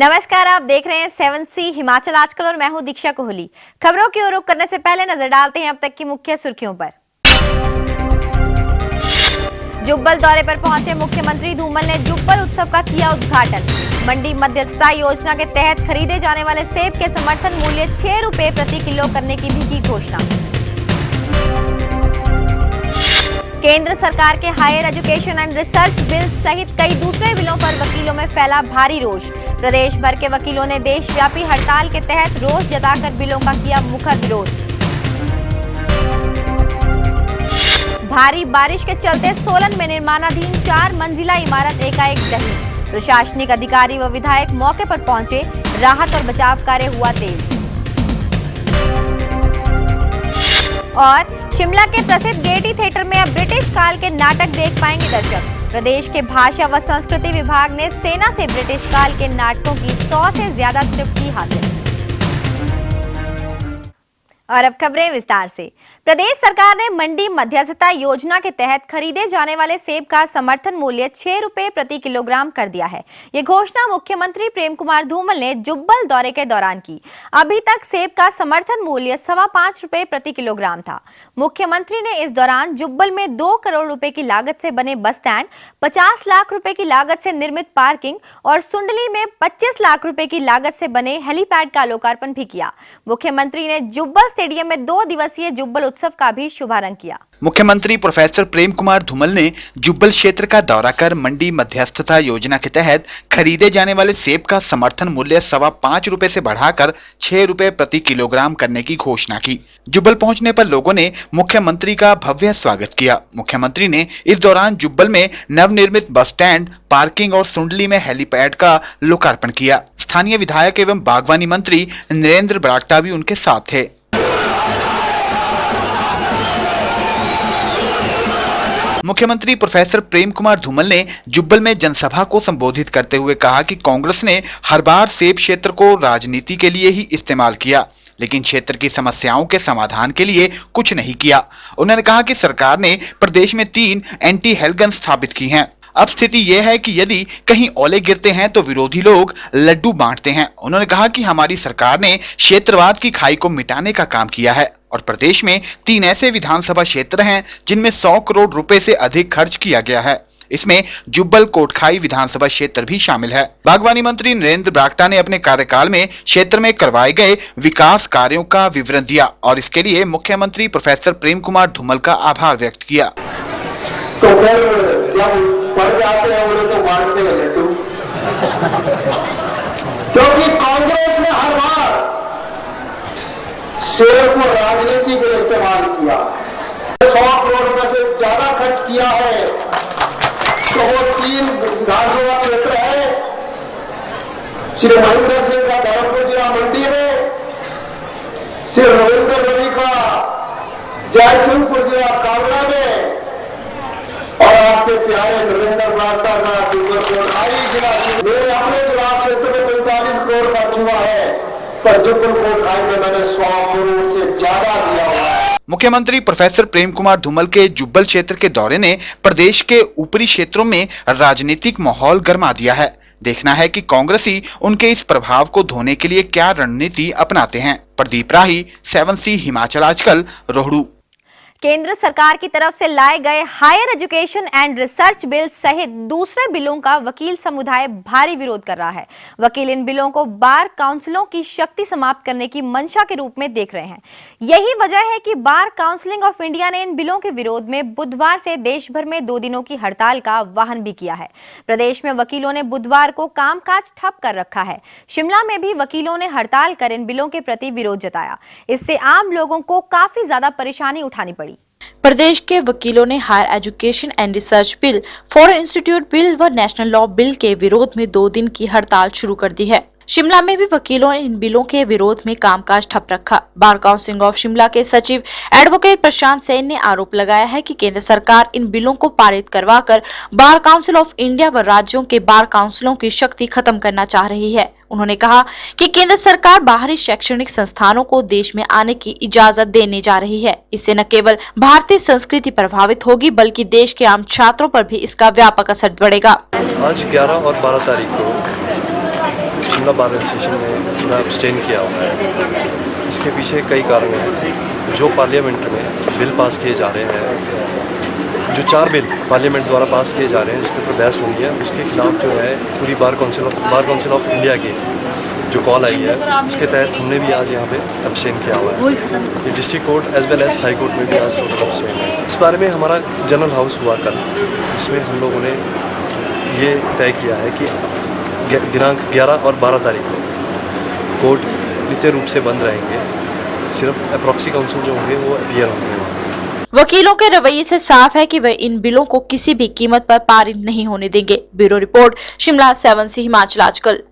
नमस्कार, आप देख रहे हैं 7C हिमाचल आजकल और मैं हूं दीक्षा कोहली। खबरों की ओर रुख करने से पहले नजर डालते हैं अब तक की मुख्य सुर्खियों पर। जुब्बल दौरे पर पहुंचे मुख्यमंत्री धूमल ने जुब्बल उत्सव का किया उद्घाटन। मंडी मध्यस्थता योजना के तहत खरीदे जाने वाले सेब के समर्थन मूल्य 6 रुपए प्रति किलो करने की भी की घोषणा। केंद्र सरकार के higher education and research bill सहित कई दूसरे बिलों पर वकीलों में फैला भारी रोष। प्रदेश भर के वकीलों ने देशव्यापी हड़ताल के तहत रोष जताकर बिलों का किया मुखर विरोध। भारी बारिश के चलते सोलन में निर्माणाधीन 4 मंजिला इमारत एकाएक ढही। प्रशासनिक अधिकारी व विधायक मौके पर पहुंचे, राहत और बचाव कार्य हुआ तेज। और शिमला के प्रसिद्ध गेयटी थिएटर में अब ब्रिटिश काल के नाटक देख पाएंगे दर्शक। प्रदेश के भाषा व संस्कृति विभाग ने सेना से ब्रिटिश काल के नाटकों की 100 से ज्यादा स्क्रिप्ट की हासिल। और अब खबरें विस्तार से। प्रदेश सरकार ने मंडी मध्यस्थता योजना के तहत खरीदे जाने वाले सेब का समर्थन मूल्य 6 रुपए प्रति किलोग्राम कर दिया है। ये घोषणा मुख्यमंत्री प्रेम कुमार धूमल ने जुब्बल दौरे के दौरान की। अभी तक सेब का समर्थन मूल्य 5.25 रुपए प्रति किलोग्राम था। मुख्यमंत्री ने इस दौरान जुब्बल में 2 करोड़ रुपए की लागत से बने बस स्टैंड, 50 लाख रुपए की लागत से निर्मित पार्किंग और सुंडली में 25 लाख रुपए की लागत से बने हेलीपैड का लोकार्पण भी किया। मुख्यमंत्री ने जुब्बल स्टेडियम में 2 दिवसीय जुब्बल उत्सव का भी शुभारंभ किया। मुख्यमंत्री प्रोफेसर प्रेम कुमार धूमल ने जुब्बल क्षेत्र का दौरा कर मंडी मध्यस्थता योजना के तहत खरीदे जाने वाले सेब का समर्थन मूल्य 5.25 रुपए से बढ़ाकर 6 रुपए प्रति किलोग्राम करने की घोषणा की। जुब्बल पहुंचने पर लोगों ने मुख्यमंत्री का भव्य स्वागत किया। मुख्यमंत्री ने इस दौरान जुब्बल में नवनिर्मित बस स्टैंड, पार्किंग और सुंडली में हेलीपैड का लोकार्पण किया। स्थानीय विधायक एवं बागवानी मंत्री नरेंद्र बरागटा भी उनके साथ थे। मुख्यमंत्री प्रोफेसर प्रेम कुमार धूमल ने जुब्बल में जनसभा को संबोधित करते हुए कहा कि कांग्रेस ने हर बार सेब क्षेत्र को राजनीति के लिए ही इस्तेमाल किया, लेकिन क्षेत्र की समस्याओं के समाधान के लिए कुछ नहीं किया। उन्होंने कहा कि सरकार ने प्रदेश में 3 एंटी हेल गन स्थापित की हैं। अब स्थिति यह है कि यदि कहीं ओले गिरते हैं तो विरोधी लोग लड्डू बांटते हैं। उन्होंने कहा कि हमारी सरकार ने क्षेत्रवाद की खाई को मिटाने का काम किया है और प्रदेश में 3 ऐसे विधानसभा क्षेत्र हैं जिनमें 100 करोड़ रुपए से अधिक खर्च किया गया है। इसमें जुब्बल कोटखाई विधानसभा क्षेत्र भी शामिल है। बागवानी मंत्री नरेंद्र बरागटा ने अपने कार्यकाल में क्षेत्र में करवाए गए विकास कार्यों का विवरण दिया और इसके लिए मुख्यमंत्री प्रोफेसर प्रेम कुमार धूमल का आभार व्यक्त किया। तो फिर जब पड़ जाते हैं उन्हें तो मारते हैं लड्डू, क्योंकि कांग्रेस ने हर बार सेब को राजनीति के लिए इस्तेमाल किया। 100 करोड़ रुपए से ज्यादा खर्च किया है। तो वो 3 विधानसभा क्षेत्र है, श्री महेंद्र सिंह का धर्मपुर जिला मंडी में, श्री रविंद्र रवि का जयसिंहपुर जिला कांगड़ा में और आपके प्यारे नरेंद्र बरागटा का जुब्बल कोटखाई जिला। मेरे अपने जिला क्षेत्र में 45 करोड़ खर्च हुआ है, पर जुब्बल कोटखाई में मैंने 100 करोड़ से ज्यादा दिया हुआ है। मुख्यमंत्री प्रोफेसर प्रेम कुमार धूमल के जुब्बल क्षेत्र के दौरे ने प्रदेश के ऊपरी क्षेत्रों में राजनीतिक माहौल गरमा दिया है। देखना है कि कांग्रेसी उनके इस प्रभाव को धोने के लिए क्या रणनीति अपनाते हैं। प्रदीप राही, 7C हिमाचल आजकल, रोहड़ू। केंद्र सरकार की तरफ से लाए गए higher education and research bill सहित दूसरे बिलों का वकील समुदाय भारी विरोध कर रहा है। वकील इन बिलों को बार काउंसिलों की शक्ति समाप्त करने की मंशा के रूप में देख रहे हैं। यही वजह है कि बार काउंसिल ऑफ इंडिया ने इन बिलों के विरोध में बुधवार से देश भर में 2 दिनों की हड़ताल का आह्वान भी किया है। प्रदेश में वकीलों ने बुधवार को कामकाज ठप कर रखा है। शिमला में भी वकीलों ने हड़ताल कर इन बिलों के प्रति विरोध जताया। इससे आम लोगों को काफी ज्यादा परेशानी उठानी पड़ी। प्रदेश के वकीलों ने higher education and research bill, foreign institute bill व नेशनल लॉ बिल के विरोध में 2 दिन की हड़ताल शुरू कर दी है। शिमला में भी वकीलों ने इन बिलों के विरोध में कामकाज ठप रखा। बार काउंसिल ऑफ शिमला के सचिव एडवोकेट प्रशांत सेन ने आरोप लगाया है कि केंद्र सरकार इन बिलों को पारित करवाकर बार काउंसिल ऑफ इंडिया व राज्यों के बार काउंसिलों की शक्ति खत्म करना चाह रही है। उन्होंने कहा कि केंद्र सरकार बाहरी शैक्षणिक संस्थानों को देश में आने की इजाजत देने जा रही है। इससे न केवल भारतीय संस्कृति प्रभावित होगी बल्कि देश के आम छात्रों पर भी इसका व्यापक असर पड़ेगा। आज 11 और 12 तारीख को शिमला बार एसोसिएशन ने पूरा अब्सटेन किया हुआ है। इसके पीछे कई कारण हैं। जो पार्लियामेंट में बिल पास किए जा रहे हैं, जो 4 बिल पार्लियामेंट द्वारा पास किए जा रहे हैं जिसके ऊपर बहस हुई है, उसके खिलाफ जो है पूरी बार काउंसिल ऑफ इंडिया की जो कॉल आई है, उसके तहत हमने भी आज यहाँ पे अब्सटेन किया हुआ है। ये district court as well as high court में भी आज टोटल अब्सटेन है। इस बारे में हमारा जनरल हाउस हुआ कल, जिसमें हम लोगों ने ये तय किया है कि दिनांक 11 और 12 तारीख को कोर्ट नित्य रूप से बंद रहेंगे। सिर्फ प्रॉक्सी काउंसिल जो होंगे वो अपीयर होंगे। वकीलों के रवैये से साफ है कि वे इन बिलों को किसी भी कीमत पर पारित नहीं होने देंगे। ब्यूरो रिपोर्ट, शिमला 7 से हिमाचल आजकल।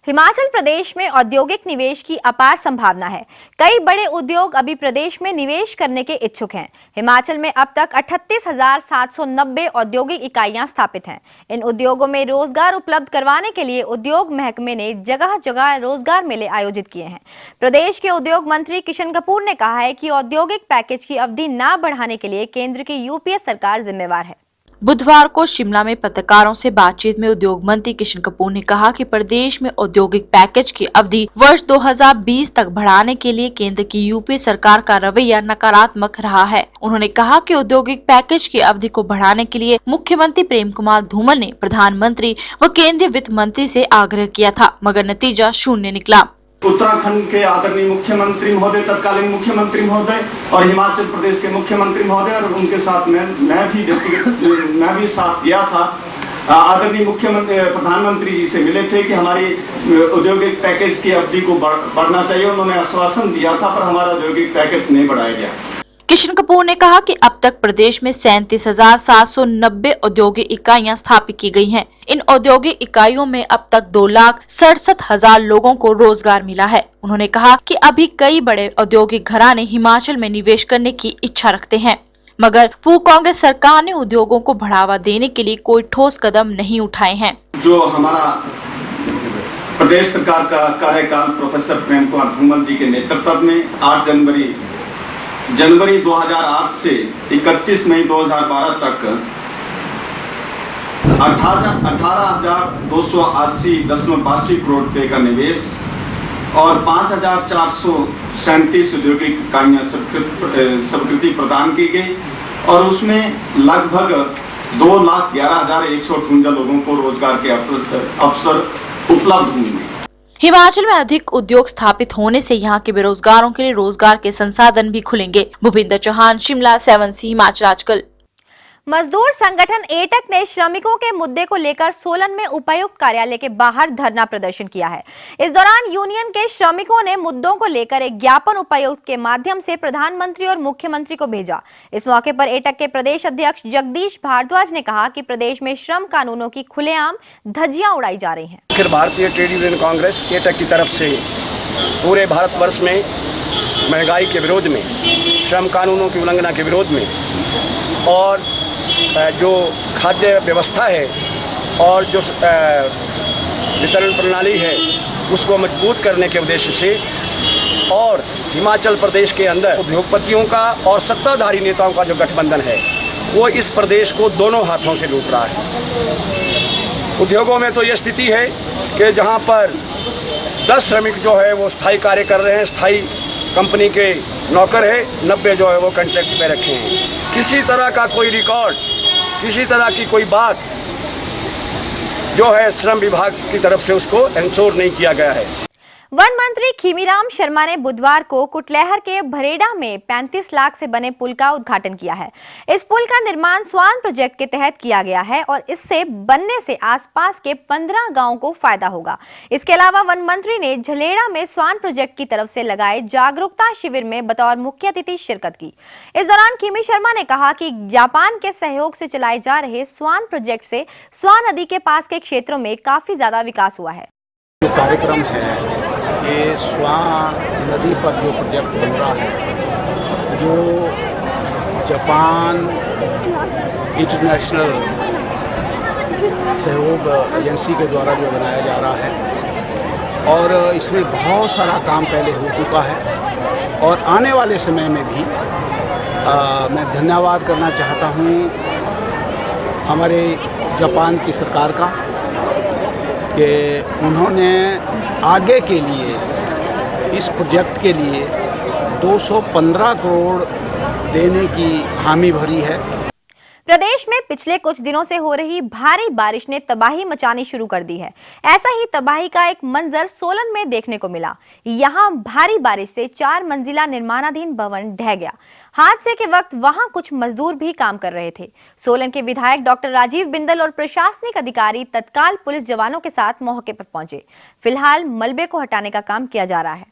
हिमाचल प्रदेश में औद्योगिक निवेश की अपार संभावना है। कई बड़े उद्योग अभी प्रदेश में निवेश करने के इच्छुक हैं। हिमाचल में अब तक 38,790 औद्योगिक इकाइयां स्थापित हैं। इन उद्योगों में रोजगार उपलब्ध करवाने के लिए उद्योग महकमे ने जगह जगह रोजगार मेले आयोजित किए हैं। प्रदेश के उद्योग मंत्री किशन कपूर ने कहा है कि औद्योगिक पैकेज की अवधि न बढ़ाने के लिए केंद्र की यूपीए सरकार जिम्मेवार है। बुधवार को शिमला में पत्रकारों से बातचीत में उद्योग मंत्री किशन कपूर ने कहा कि प्रदेश में औद्योगिक पैकेज की अवधि वर्ष 2020 तक बढ़ाने के लिए केंद्र की यूपीए सरकार का रवैया नकारात्मक रहा है। उन्होंने कहा कि औद्योगिक पैकेज की अवधि को बढ़ाने के लिए मुख्यमंत्री प्रेम कुमार धूमल ने प्रधानमंत्री व केंद्रीय वित्त मंत्री से आग्रह किया था, मगर नतीजा शून्य निकला। उत्तराखंड के आदरणीय मुख्यमंत्री महोदय, तत्कालीन मुख्यमंत्री महोदय और हिमाचल प्रदेश के मुख्यमंत्री महोदय और उनके साथ मैं भी साथ गया था। आदरणीय मुख्यमंत्री प्रधानमंत्री जी से मिले थे कि हमारी औद्योगिक पैकेज की अवधि को बढ़ना चाहिए। उन्होंने आश्वासन दिया था, पर हमारा औद्योगिक पैकेज नहीं बढ़ाया गया। किशन कपूर ने कहा कि अब तक प्रदेश में 37,790 औद्योगिक इकाइयां स्थापित की गई हैं। इन औद्योगिक इकाइयों में अब तक 2,67,000 लोगों को रोजगार मिला है। उन्होंने कहा कि अभी कई बड़े औद्योगिक घराने हिमाचल में निवेश करने की इच्छा रखते हैं, मगर पूर्व कांग्रेस सरकार ने उद्योगों को बढ़ावा देने के लिए कोई ठोस कदम नहीं उठाए हैं। जो हमारा प्रदेश सरकार का कार्यकाल प्रोफेसर प्रेम कुमार धूमल जी के नेतृत्व में 8 जनवरी 2008 से 31 मई 2012 तक 18,280.82 करोड़ रुपए का निवेश और 5,437 औद्योगिक इकाइयां स्वीकृति प्रदान की गई और उसमें लगभग 2,11,158 लोगों को रोजगार के अवसर उपलब्ध हुए। हिमाचल में अधिक उद्योग स्थापित होने से यहाँ के बेरोजगारों के लिए रोजगार के संसाधन भी खुलेंगे। भूपिंदर चौहान, शिमला 7 से हिमाचल आजकल। मजदूर संगठन एटक ने श्रमिकों के मुद्दे को लेकर सोलन में उपायुक्त कार्यालय के बाहर धरना प्रदर्शन किया है। इस दौरान यूनियन के श्रमिकों ने मुद्दों को लेकर एक ज्ञापन उपायुक्त के माध्यम से प्रधानमंत्री और मुख्यमंत्री को भेजा। इस मौके पर एटक के प्रदेश अध्यक्ष जगदीश भारद्वाज ने कहा कि प्रदेश में श्रम कानूनों की खुलेआम धज्जियां उड़ाई जा रही हैं। अखिल भारतीय ट्रेड यूनियन कांग्रेस एटक की तरफ से पूरे भारतवर्ष में महंगाई के विरोध में, श्रम कानूनों की उल्लंघना के विरोध में और जो खाद्य व्यवस्था है और जो वितरण प्रणाली है उसको मजबूत करने के उद्देश्य से और हिमाचल प्रदेश के अंदर उद्योगपतियों का और सत्ताधारी नेताओं का जो गठबंधन है वो इस प्रदेश को दोनों हाथों से लूट रहा है। उद्योगों में तो ये स्थिति है कि जहाँ पर 10 श्रमिक जो है वो स्थायी कार्य कर रहे हैं, स्थायी कंपनी के नौकर है, 90 जो है वो कॉन्ट्रैक्ट पे रखे हैं। किसी तरह का कोई रिकॉर्ड, किसी तरह की कोई बात जो है श्रम विभाग की तरफ से उसको इंश्योर नहीं किया गया है। वन मंत्री खीमीराम शर्मा ने बुधवार को कुटलैहर के भरेड़ा में 35 लाख से बने पुल का उद्घाटन किया है। इस पुल का निर्माण स्वान प्रोजेक्ट के तहत किया गया है और इससे बनने से आसपास के 15 गांवों को फायदा होगा। इसके अलावा वन मंत्री ने झलेड़ा में स्वान प्रोजेक्ट की तरफ से लगाए जागरूकता शिविर में बतौर मुख्य अतिथि शिरकत की। इस दौरान खीमी शर्मा ने कहा कि जापान के सहयोग से चलाए जा रहे स्वान प्रोजेक्ट से स्वान नदी के पास के क्षेत्रों में काफी ज्यादा विकास हुआ है। कार्यक्रम है ये स्वान नदी पर जो प्रोजेक्ट बन रहा है, जो जापान इंटरनेशनल सहयोग एजेंसी के द्वारा जो बनाया जा रहा है और इसमें बहुत सारा काम पहले हो चुका है और आने वाले समय में भी मैं धन्यवाद करना चाहता हूँ हमारे जापान की सरकार का कि उन्होंने आगे के लिए इस प्रोजेक्ट के लिए 215 करोड़ देने की हामी भरी है। प्रदेश में पिछले कुछ दिनों से हो रही भारी बारिश ने तबाही मचानी शुरू कर दी है। ऐसा ही तबाही का एक मंजर सोलन में देखने को मिला। यहां भारी बारिश से 4 मंजिला निर्माणाधीन भवन ढह गया। हादसे के वक्त वहां कुछ मजदूर भी काम कर रहे थे। सोलन के विधायक डॉक्टर राजीव बिंदल और प्रशासनिक अधिकारी तत्काल पुलिस जवानों के साथ मौके पर पहुंचे। फिलहाल मलबे को हटाने का काम किया जा रहा है।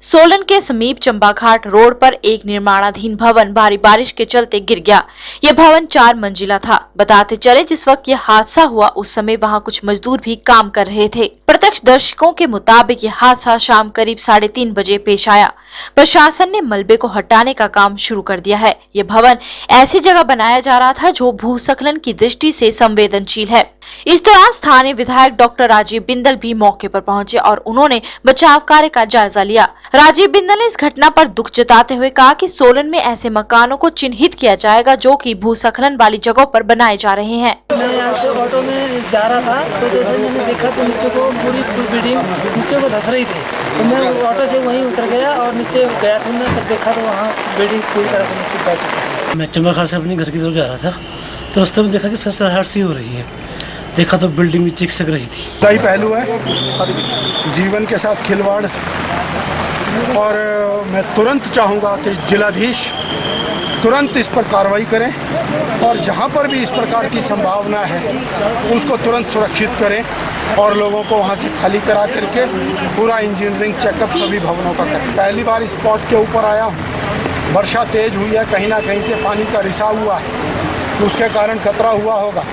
सोलन के समीप चंबाघाट रोड पर एक निर्माणाधीन भवन भारी बारिश के चलते गिर गया। यह भवन 4 मंजिला था। बताते चले जिस वक्त यह हादसा हुआ उस समय वहां कुछ मजदूर भी काम कर रहे थे। प्रत्यक्षदर्शियों के मुताबिक यह हादसा शाम करीब 3:30 बजे पेश आया। प्रशासन ने मलबे को हटाने का काम शुरू कर दिया है। यह भवन ऐसी जगह बनाया जा रहा था जो भूस्खलन की दृष्टि से संवेदनशील है। इस दौरान स्थानीय विधायक डॉक्टर राजीव बिंदल भी मौके पर पहुंचे और उन्होंने बचाव कार्य का जायजा लिया। राजीव बिंदल ने इस घटना पर दुख जताते हुए कहा कि सोलन में ऐसे मकानों को चिन्हित किया जाएगा जो कि भूस्खलन वाली जगहों पर बनाए जा रहे हैं। मैं यहाँ से ऑटो में जा रहा था तो जैसे मैंने देखा तो नीचे को पूरी बिल्डिंग नीचे को धस रही थी, तो मैं ऑटो से वहीं उतर गया और नीचे गया तो मैं तब देखा तो वहाँ बिल्डिंग पूरी तरह से नीचे जा चुकी। मैं चंबाघाट से अपने घर की तरफ जा रहा था तो रास्ते में देखा कि सड़सड़ाहट सी हो रही है। देखा तो बिल्डिंग भी चिकसक रही थी। कई पहलू है, जीवन के साथ खिलवाड़, और मैं तुरंत चाहूँगा कि जिलाधीश तुरंत इस पर कार्रवाई करें और जहाँ पर भी इस प्रकार की संभावना है उसको तुरंत सुरक्षित करें और लोगों को वहाँ से खाली करा करके पूरा इंजीनियरिंग चेकअप सभी भवनों का करें। पहली बार इस स्पॉट के ऊपर आया हूँ। वर्षा तेज हुई है, कहीं ना कहीं से पानी का रिसाव हुआ है तो उसके कारण खतरा हुआ होगा।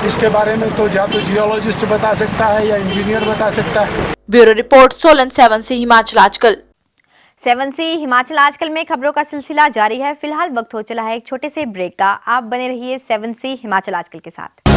इसके बारे में तो या तो जियोलॉजिस्ट बता सकता है या इंजीनियर बता सकता है। Bureau report, Solan 7C Himachal आजकल। 7C हिमाचल आजकल में खबरों का सिलसिला जारी है। फिलहाल वक्त हो चला है एक छोटे से ब्रेक का। आप बने रहिए 7C हिमाचल आजकल के साथ।